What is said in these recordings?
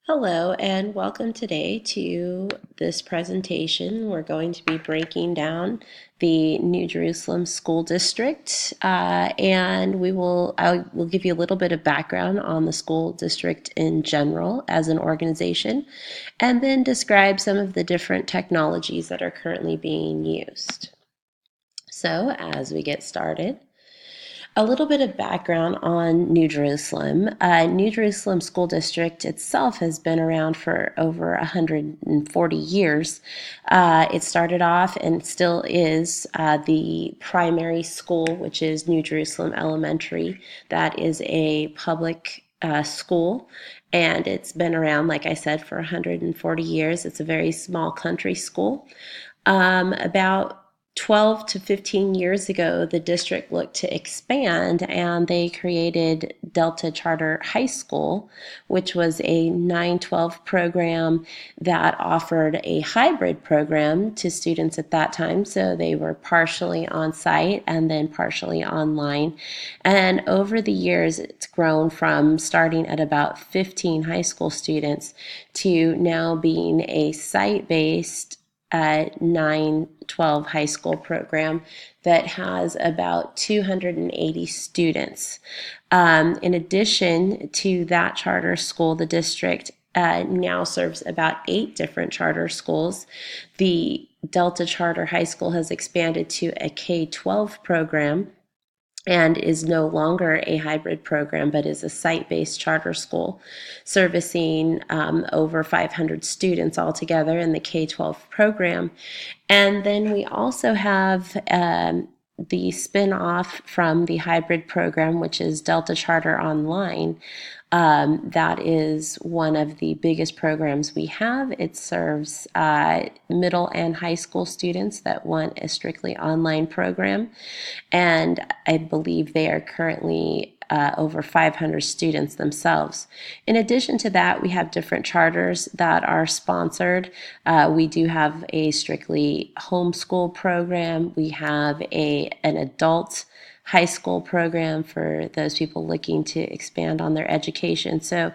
Hello and welcome today to this presentation. We're going to be breaking down the New Jerusalem School District, and I will give you a little bit of background on the school district in general as an organization, and then describe some of the different technologies that are currently being used. So as we get started, a little bit of background on New Jerusalem. New Jerusalem School District itself has been around for over 140 years. It started off and still is the primary school, which is New Jerusalem Elementary. That is a public school, and it's been around, like I said, for 140 years. It's a very small country school. About 12 to 15 years ago, the district looked to expand and they created Delta Charter High School, which was a 9-12 program that offered a hybrid program to students at that time. So they were partially on site and then partially online. And over the years, it's grown from starting at about 15 high school students to now being a site-based 9-12 high school program that has about 280 students. In addition to that charter school, the district now serves about 8 different charter schools. The Delta Charter High School has expanded to a K-12 program and is no longer a hybrid program, but is a site-based charter school servicing over 500 students altogether in the K-12 program. And then we also have the spin-off from the hybrid program, which is Delta Charter Online. That is one of the biggest programs we have. It serves middle and high school students that want a strictly online program. And I believe they are currently over 500 students themselves. In addition to that, we have different charters that are sponsored. We do have a strictly homeschool program. We have an adult high school program for those people looking to expand on their education. So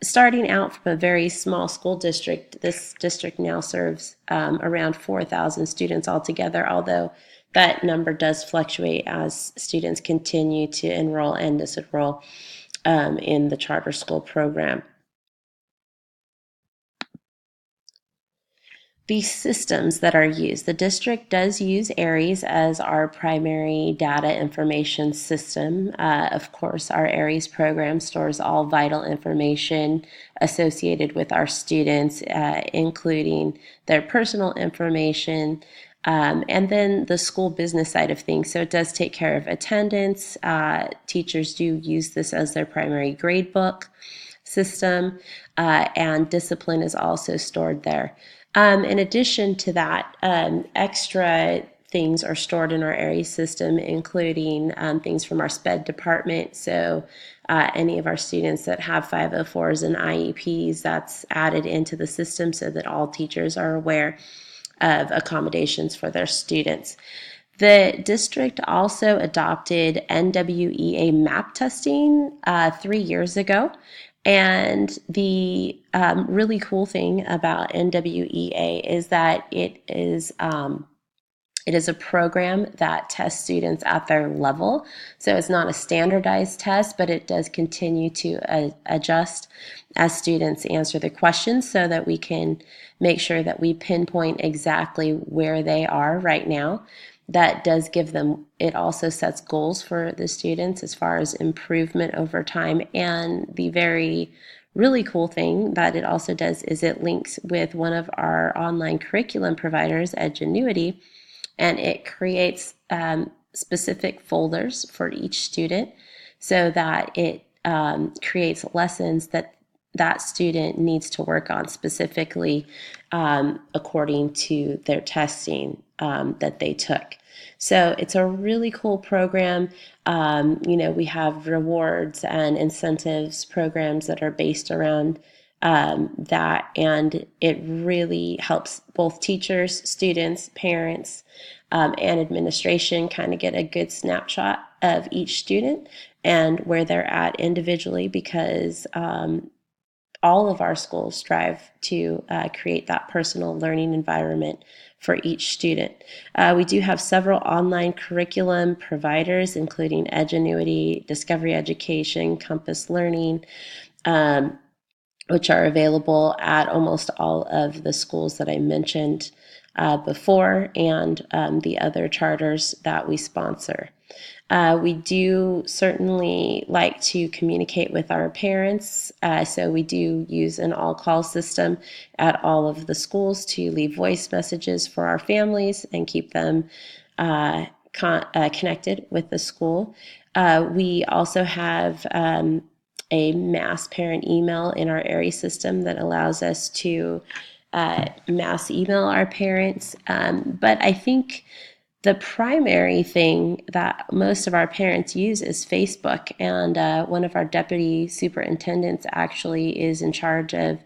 starting out from a very small school district, this district now serves around 4,000 students altogether, although that number does fluctuate as students continue to enroll and disenroll in the charter school program. The systems that are used. The district does use ARIES as our primary data information system. Of course, our ARIES program stores all vital information associated with our students, including their personal information, and then the school business side of things. So it does take care of attendance. Teachers do use this as their primary grade book system, and discipline is also stored there. In addition to that, extra things are stored in our ARIES system, including things from our SPED department. So any of our students that have 504s and IEPs, that's added into the system so that all teachers are aware of accommodations for their students. The district also adopted NWEA map testing 3 years ago. And the really cool thing about NWEA is that it is a program that tests students at their level. So it's not a standardized test, but it does continue to adjust as students answer the questions so that we can make sure that we pinpoint exactly where they are right now. That does give them, it also sets goals for the students as far as improvement over time. And the very really cool thing that it also does is it links with one of our online curriculum providers, Edgenuity, and it creates specific folders for each student so that it creates lessons that that student needs to work on specifically according to their testing that they took. So it's a really cool program. We have rewards and incentives programs that are based around that, and it really helps both teachers, students, parents, and administration kind of get a good snapshot of each student and where they're at individually, because all of our schools strive to create that personal learning environment for each student. We do have several online curriculum providers, including Edgenuity, Discovery Education, Compass Learning, which are available at almost all of the schools that I mentioned before, and the other charters that we sponsor. We do certainly like to communicate with our parents, so we do use an all-call system at all of the schools to leave voice messages for our families and keep them connected with the school. We also have a mass parent email in our ARI system that allows us to mass email our parents. But I think the primary thing that most of our parents use is Facebook, and one of our deputy superintendents actually is in charge of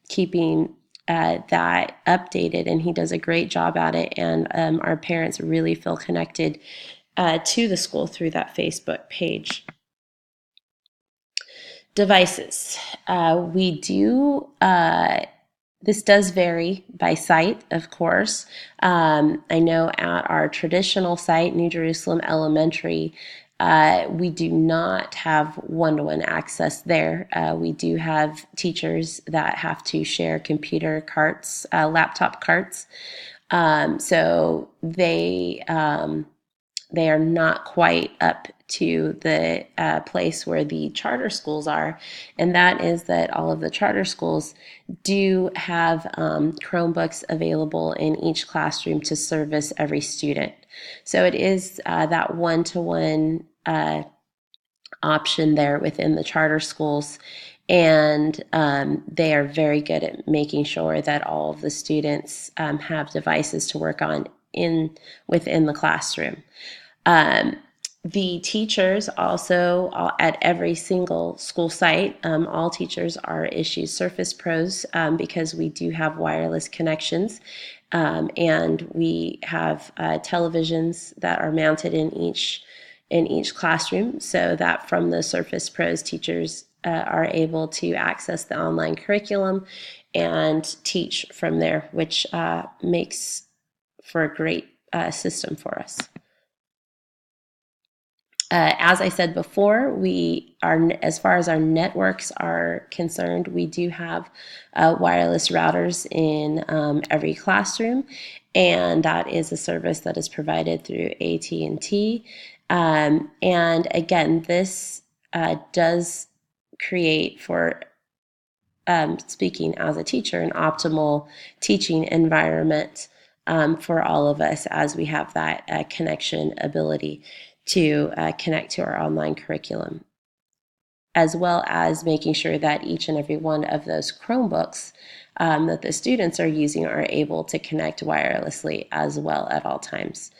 keeping that updated, and he does a great job at it, and our parents really feel connected to the school through that Facebook page. Devices. This does vary by site, of course. I know at our traditional site, New Jerusalem Elementary, we do not have one-to-one access there. We do have teachers that have to share computer carts, laptop carts. So they are not quite up to the place where the charter schools are, and that is that all of the charter schools do have Chromebooks available in each classroom to service every student. So it is that one-to-one option there within the charter schools, and they are very good at making sure that all of the students have devices to work on within the classroom. The teachers also, at every single school site, all teachers are issued Surface Pros because we do have wireless connections, and we have televisions that are mounted in each classroom, so that from the Surface Pros, teachers are able to access the online curriculum and teach from there, which makes for a great system for us. As I said before, as far as our networks are concerned, we do have wireless routers in every classroom, and that is a service that is provided through AT&T. And again, this does create, for speaking as a teacher, an optimal teaching environment for all of us, as we have that connection ability to connect to our online curriculum, as well as making sure that each and every one of those Chromebooks that the students are using are able to connect wirelessly as well at all times.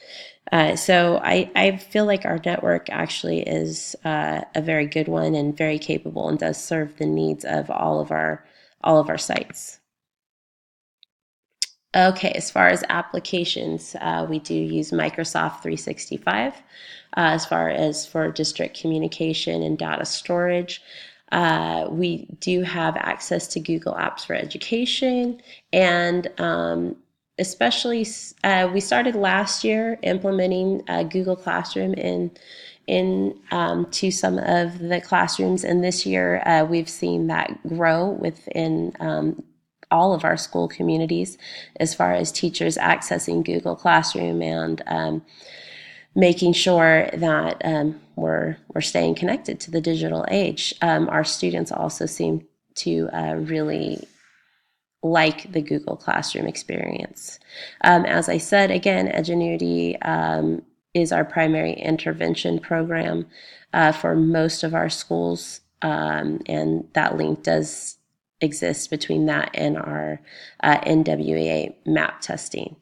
So I feel like our network actually is a very good one and very capable, and does serve the needs of all of our sites. Okay, as far as applications, we do use Microsoft 365 as far as for district communication and data storage. We do have access to Google Apps for Education, and especially we started last year implementing Google Classroom to some of the classrooms, and this year we've seen that grow within all of our school communities, as far as teachers accessing Google Classroom and making sure that we're staying connected to the digital age. Our students also seem to really like the Google Classroom experience. As I said, again, Edgenuity is our primary intervention program for most of our schools, and that link does exist between that and our NWEA MAP testing.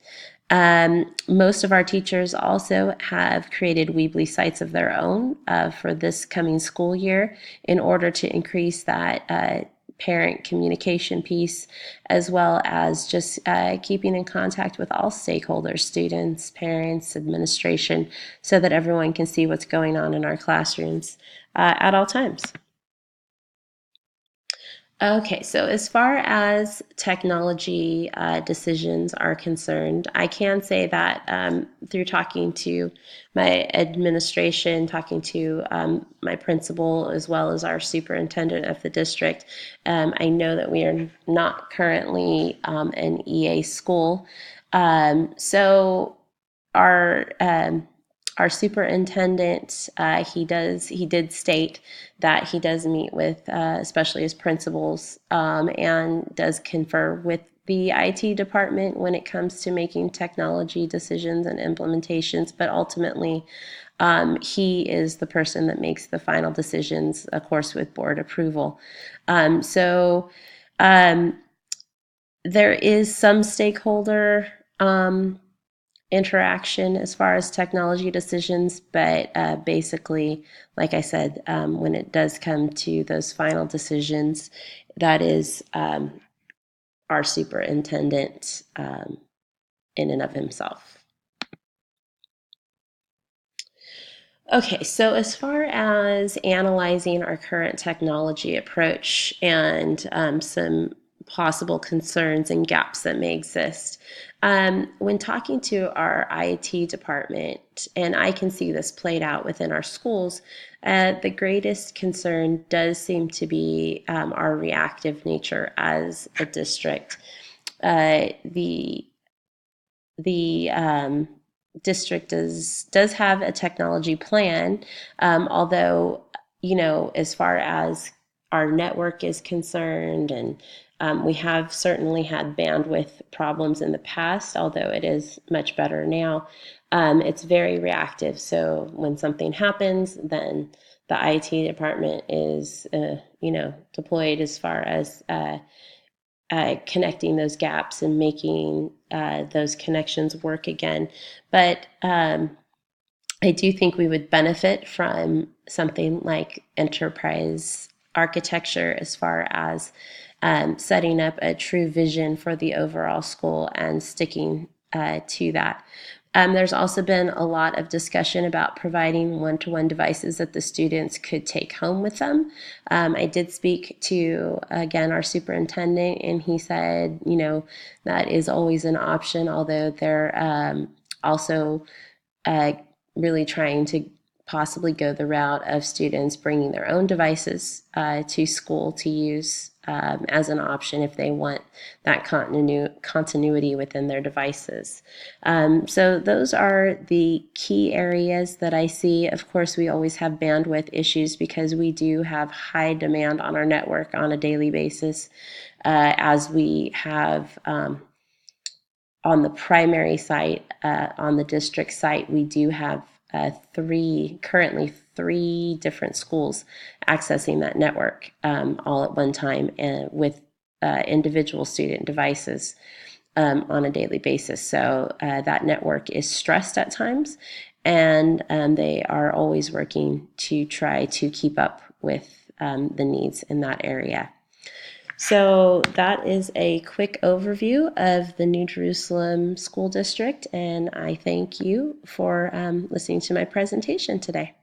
Most of our teachers also have created Weebly sites of their own for this coming school year, in order to increase that parent communication piece, as well as just keeping in contact with all stakeholders, students, parents, administration, so that everyone can see what's going on in our classrooms at all times. Okay, so as far as technology decisions are concerned, I can say that through talking to my administration, talking to my principal, as well as our superintendent of the district, I know that we are not currently an EA school. So our superintendent, he did state that he does meet with, especially his principals, and does confer with the IT department when it comes to making technology decisions and implementations. But ultimately, he is the person that makes the final decisions, of course, with board approval. So there is some stakeholder interaction as far as technology decisions, but basically, like I said, when it does come to those final decisions, that is our superintendent in and of himself. Okay, so as far as analyzing our current technology approach and some possible concerns and gaps that may exist, when talking to our IT department, and I can see this played out within our schools, the greatest concern does seem to be our reactive nature as a district. The district does have a technology plan, although as far as our network is concerned, and we have certainly had bandwidth problems in the past, although it is much better now. It's very reactive. So when something happens, then the IT department is deployed as far as connecting those gaps and making those connections work again. But I do think we would benefit from something like enterprise architecture as far as setting up a true vision for the overall school and sticking to that. There's also been a lot of discussion about providing one-to-one devices that the students could take home with them. I did speak to, again, our superintendent, and he said, that is always an option, although they're also uh, really trying to possibly go the route of students bringing their own devices to school to use as an option if they want that continuity within their devices. So those are the key areas that I see. Of course, we always have bandwidth issues because we do have high demand on our network on a daily basis, as we have on the primary site, on the district site, we do have currently three different schools accessing that network all at one time, and with individual student devices on a daily basis. So that network is stressed at times, and they are always working to try to keep up with the needs in that area. So that is a quick overview of the New Jerusalem School District, and I thank you for listening to my presentation today.